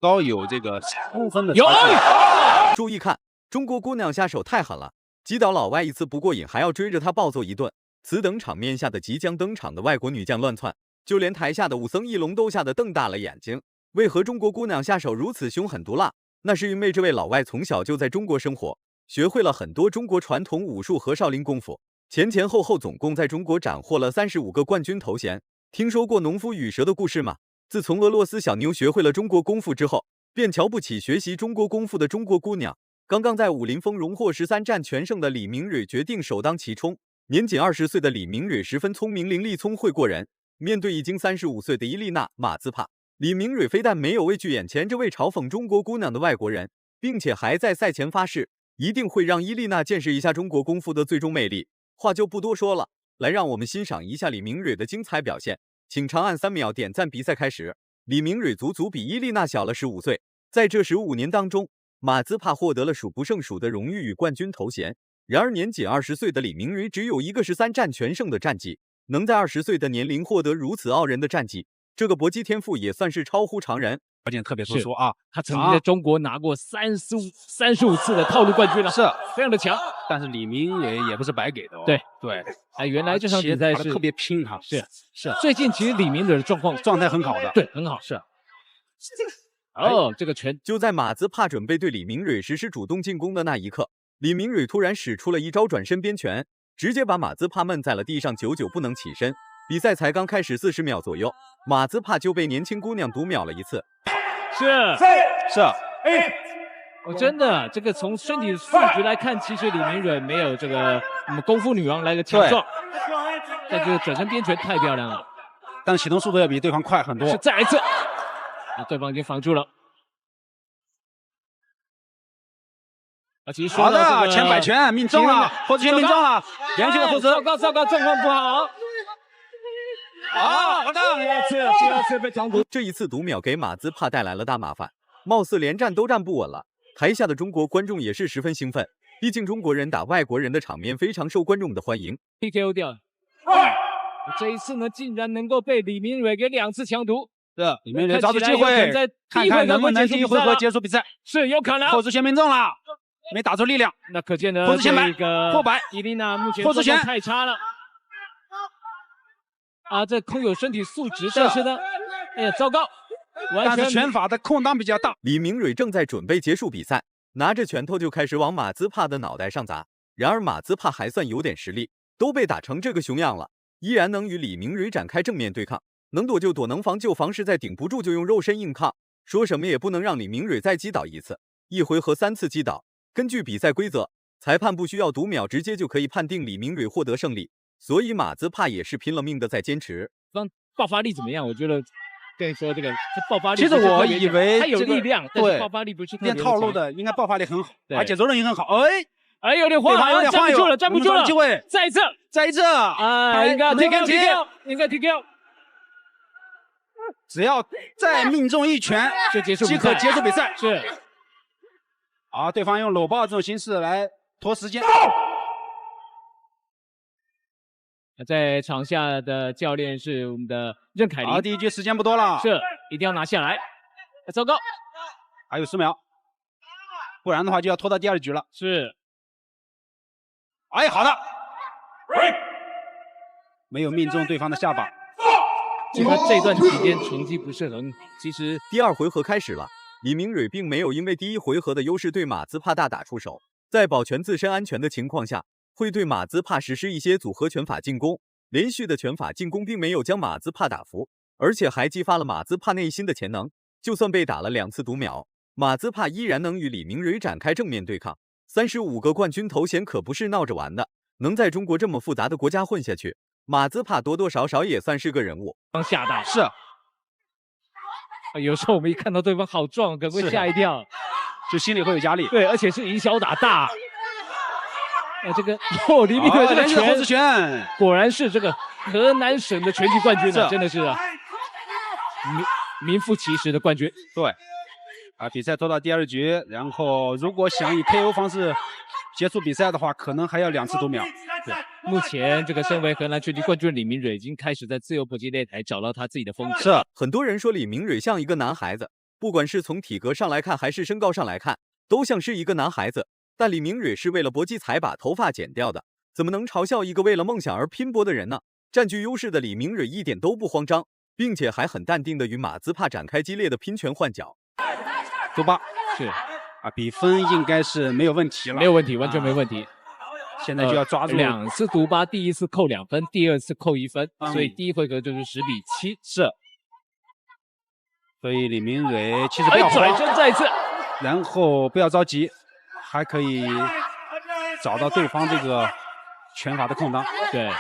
高有这个3分的有注意看，中国姑娘下手太狠了，击倒老外一次不过瘾，还要追着他暴揍一顿。此等场面下的即将登场的外国女将乱窜，就连台下的武僧一龙都吓得瞪大了眼睛。为何中国姑娘下手如此凶狠毒辣？那是因为这位老外从小就在中国生活，学会了很多中国传统武术和少林功夫，前后总共在中国斩获了35个冠军头衔。听说过农夫与蛇的故事吗？自从俄罗斯小妞学会了中国功夫之后，便瞧不起学习中国功夫的中国姑娘。刚刚在武林风荣获13战全胜的李明蕊决定首当其冲。年仅20岁的李明蕊十分聪明伶俐，聪慧过人。面对已经35岁的伊丽娜·马兹帕，李明蕊非但没有畏惧眼前这位嘲讽中国姑娘的外国人，并且还在赛前发誓，一定会让伊丽娜见识一下中国功夫的最终魅力。话就不多说了，来让我们欣赏一下李明蕊的精彩表现。请长按3秒点赞。比赛开始。李明蕊足足比伊丽娜小了15岁，在这15年当中，马兹帕获得了数不胜数的荣誉与冠军头衔。然而年仅20岁的李明蕊只有一个13战全胜的战绩，能在20岁的年龄获得如此傲人的战绩，这个搏击天赋也算是超乎常人。条件特别突出啊！他曾经在中国拿过35次的套路冠军了，是非常的强。但是李明蕊也不是白给的哦。对，原来这场比赛是特别拼哈。是。最近其实李明蕊的状态很好的，对，很好。是。这个拳就在马兹帕准备对李明蕊实施主动进攻的那一刻，李明蕊突然使出了一招转身边拳，直接把马兹帕闷在了地上，久久不能起身。比赛才刚开始40秒左右，马兹帕就被年轻姑娘毒秒了一次。真的，这个从身体素质来看，其实李明蕊没有这个功夫女王来的强壮。但这个转身边拳太漂亮了，但启动速度要比对方快很多。再来一次，对方已经防住了。其实好的，前摆拳命中了，后肢拳命中了，连续的后肢。糟糕，状况不好。好的，第二次被强毒。这一次毒秒给马兹帕带来了大麻烦，貌似连站都站不稳了。台下的中国观众也是十分兴奋，毕竟中国人打外国人的场面非常受观众的欢迎。PKO 掉了，这一次呢，竟然能够被李明蕊给2次强毒。是，李明蕊抓住机会，看看能不能第一回合结束比赛。是有可能。后肢拳命中了，没打出力量。那可见呢，后肢前摆破百，伊丽娜目前后肢拳太差了。这空有身体素质，但是呢，糟糕，但是拳法的空档比较大。李明蕊正在准备结束比赛，拿着拳头就开始往马兹帕的脑袋上砸。然而马兹帕还算有点实力，都被打成这个熊样了，依然能与李明蕊展开正面对抗，能躲就躲，能防就防，实在顶不住就用肉身硬抗。说什么也不能让李明蕊再击倒一次，一回合3次击倒。根据比赛规则，裁判不需要读秒，直接就可以判定李明蕊获得胜利。所以马兹帕也是拼了命的在坚持。爆发力怎么样？我觉得跟你说这爆发力，其实我以为他有力量，但是爆发力不是练套路的，应该爆发力很好，而且节奏也很好。有点晃，站不住了，机会，再一次，应该 TKO，只要再命中一拳即可结束比赛。是。好，对方用搂抱这种形式来拖时间。在场下的教练是我们的任凯琳。好，第一局时间不多了，是一定要拿下来。糟糕，还有10秒，不然的话就要拖到第2局了。是。好的，没有命中对方的下巴。这段期间成绩不是很好。其实第2回合开始了，李明蕊并没有因为第1回合的优势对马兹帕大打出手，在保全自身安全的情况下，会对马兹帕实施一些组合拳法进攻。连续的拳法进攻并没有将马兹帕打服，而且还激发了马兹帕内心的潜能。就算被打了2次毒秒，马兹帕依然能与李明蕊展开正面对抗。35个冠军头衔可不是闹着玩的，能在中国这么复杂的国家混下去，马兹帕多多少少也算是个人物。刚吓到。是。有时候我们一看到对方好壮，可能会吓一跳，就心里会有压力。对，而且是以小打大。这个李明蕊这个后肢拳，果然是这个河南省的拳击冠军啊，真的是名副其实的冠军。对，比赛拖到第2局，然后如果想以 KO 方式结束比赛的话，可能还要2次读秒。对，目前这个身为荷兰拳击冠军李明蕊已经开始在自由搏击擂台找到他自己的风格。是，很多人说李明蕊像一个男孩子，不管是从体格上来看，还是身高上来看，都像是一个男孩子。但李明蕊是为了搏击才把头发剪掉的，怎么能嘲笑一个为了梦想而拼搏的人呢？占据优势的李明蕊一点都不慌张，并且还很淡定的与马兹帕展开激烈的拼拳换脚。独霸是啊，比分应该是没有问题了，没有问题，完全没问题。现在就要抓住2次独霸，第一次扣2分，第2次扣1分，所以第一回合就是10比7。是，所以李明蕊其实不要转身再一次，然后不要着急，还可以找到对方这个拳法的空档。对。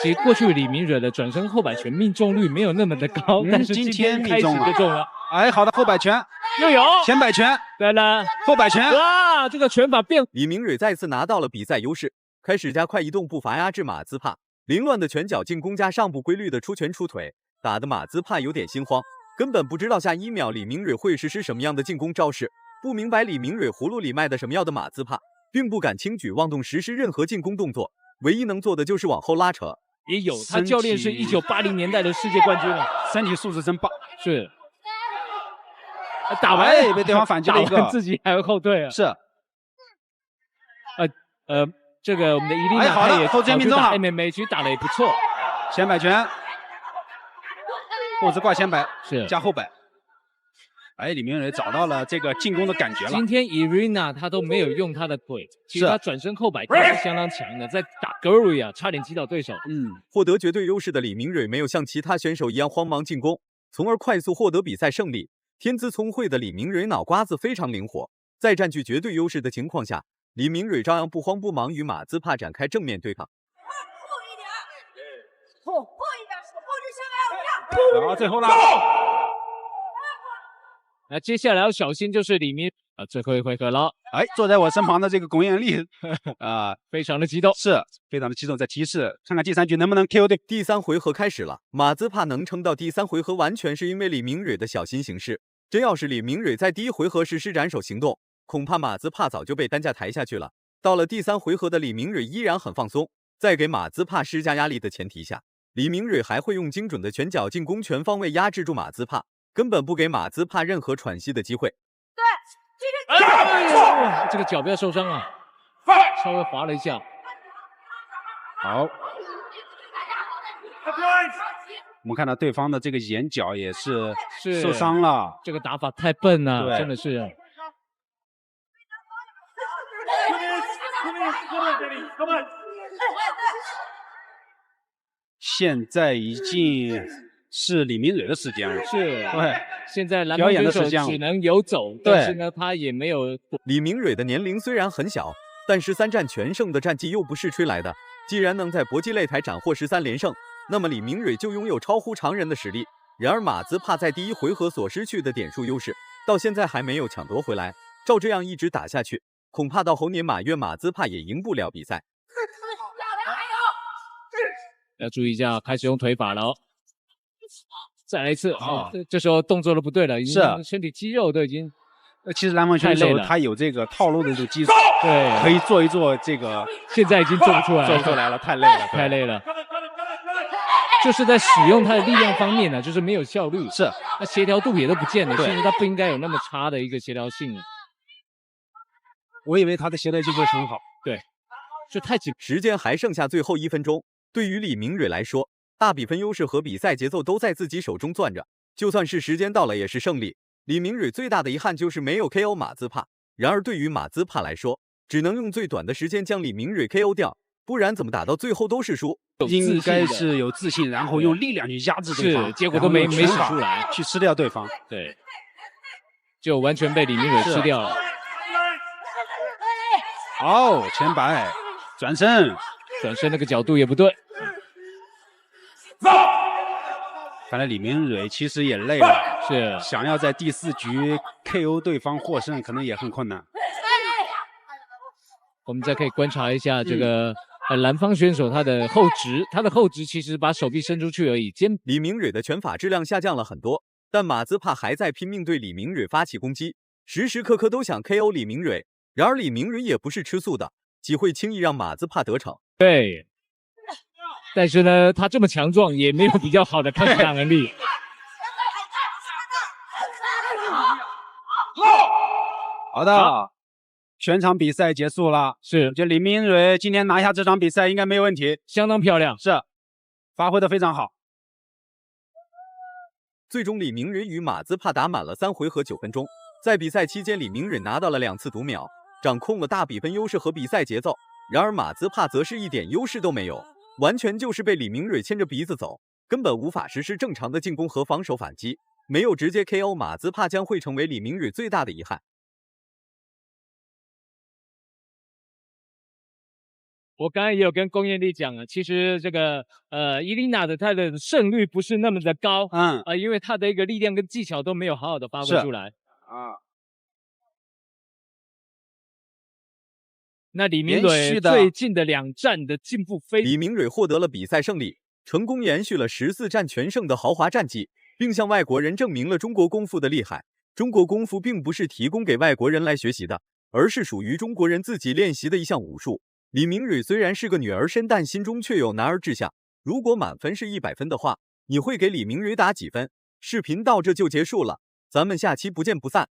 其实过去李明蕊的转身后摆拳命中率没有那么的高，但是今天开始就中了。哎，好的后摆拳又有前摆拳，对了，后摆拳，哇，这个拳法变。李明蕊再次拿到了比赛优势，开始加快移动步伐压制马兹帕，凌乱的拳脚进攻加上不规律的出拳出腿，打得马兹帕有点心慌，根本不知道下1秒李明蕊会实施什么样的进攻招式，不明白李明蕊葫芦里卖的什么药的马兹帕，并不敢轻举妄动实施任何进攻动作，唯一能做的就是往后拉扯。也有，他教练是1980年代的世界冠军了，身体素质真棒。是，打完被对方反击了一个，自己还要后退啊。是，这个我们的伊丽娜她也后肩命中了 ，MMA 其实打得也不错。前摆拳，后直挂前摆，是加后摆。哎，李明蕊找到了这个进攻的感觉了。今天 Irina 她都没有用她的腿，其实她转身后摆她是相当强的，在打 Gloria 差点击倒对手。获得绝对优势的李明蕊没有像其他选手一样慌忙进攻，从而快速获得比赛胜利。天资聪慧的李明蕊脑瓜子非常灵活，在占据绝对优势的情况下，李明蕊照样不慌不忙与马兹帕展开正面对抗。好，最后了。那接下来要小心就是李明最后一回合了。哎，坐在我身旁的这个龚艳丽非常的激动，是非常的激动，在提示看看第3局能不能 KO 对。第3回合开始了，马兹帕能撑到第3回合，完全是因为李明蕊的小心行事。真要是李明蕊在第1回合实施斩首行动，恐怕马兹帕早就被担架抬下去了。到了第3回合的李明蕊依然很放松，在给马兹帕施加压力的前提下，李明蕊还会用精准的拳脚进攻，全方位压制住马兹帕，根本不给马兹帕任何喘息的机会。这个脚不要受伤啊，稍微滑了一下。好，我们看到对方的这个眼角也是受伤了，这个打法太笨了，真的是。现在已经是李明蕊的时间了，是，对，现在蓝方选手只能游走，但是呢，他也没有。李明蕊的年龄虽然很小，但13战全胜的战绩又不是吹来的。既然能在搏击擂台斩获13连胜，那么李明蕊就拥有超乎常人的实力。然而马兹帕在第1回合所失去的点数优势，到现在还没有抢夺回来。照这样一直打下去，恐怕到猴年马月马兹帕也赢不了比赛。要注意一下，开始用腿法了哦。再来一次这时候动作都不对了，已经身体肌肉都已经。其实蓝方选手他有这个套路的这个技术，对，可以做一做这个。现在已经做不出来了，做不出来了，太累了，太累了。就是在使用他的力量方面呢，就是没有效率，是，那协调度也都不见了，甚至他不应该有那么差的一个协调性了。我以为他的协调性会很好，对，就太紧。时间还剩下最后1分钟，对于李明蕊来说，大比分优势和比赛节奏都在自己手中攥着，就算是时间到了也是胜利。李明蕊最大的遗憾就是没有 KO 马兹帕，然而对于马兹帕来说，只能用最短的时间将李明蕊 KO 掉，不然怎么打到最后都是输。应该是有自信，然后用力量去压制对方，结果都没使出来，去吃掉对方，对，就完全被李明蕊吃掉了。好，前摆转身那个角度也不对。看来李明蕊其实也累了，是想要在第4局 KO 对方获胜，可能也很困难。我们再可以观察一下这个蓝方选手他的后直其实把手臂伸出去而已。李明蕊的拳法质量下降了很多，但马兹帕还在拼命对李明蕊发起攻击，时时刻刻都想 KO 李明蕊。然而李明蕊也不是吃素的，岂会轻易让马兹帕得逞？对。但是呢，他这么强壮，也没有比较好的抗击打能力。好的，好全场比赛结束了。是我觉得李明蕊今天拿下这场比赛应该没有问题，相当漂亮。是发挥的非常好。最终，李明蕊与马兹帕打满了3回合9分钟。在比赛期间，李明蕊拿到了2次读秒，掌控了大比分优势和比赛节奏。然而马兹帕则是一点优势都没有，完全就是被李明蕊牵着鼻子走，根本无法实施正常的进攻和防守反击。没有直接 KO 马兹帕将会成为李明蕊最大的遗憾。我刚才也有跟龚艳丽讲了，其实这个伊琳娜的她的胜率不是那么的高，因为她的一个力量跟技巧都没有好好的发挥出来啊。那李明蕊最近的2战的进步非常，李明蕊获得了比赛胜利，成功延续了14战全胜的豪华战绩，并向外国人证明了中国功夫的厉害。中国功夫并不是提供给外国人来学习的，而是属于中国人自己练习的一项武术。李明蕊虽然是个女儿身，但心中却有男儿志向。如果满分是100分的话，你会给李明蕊打几分？视频到这就结束了，咱们下期不见不散。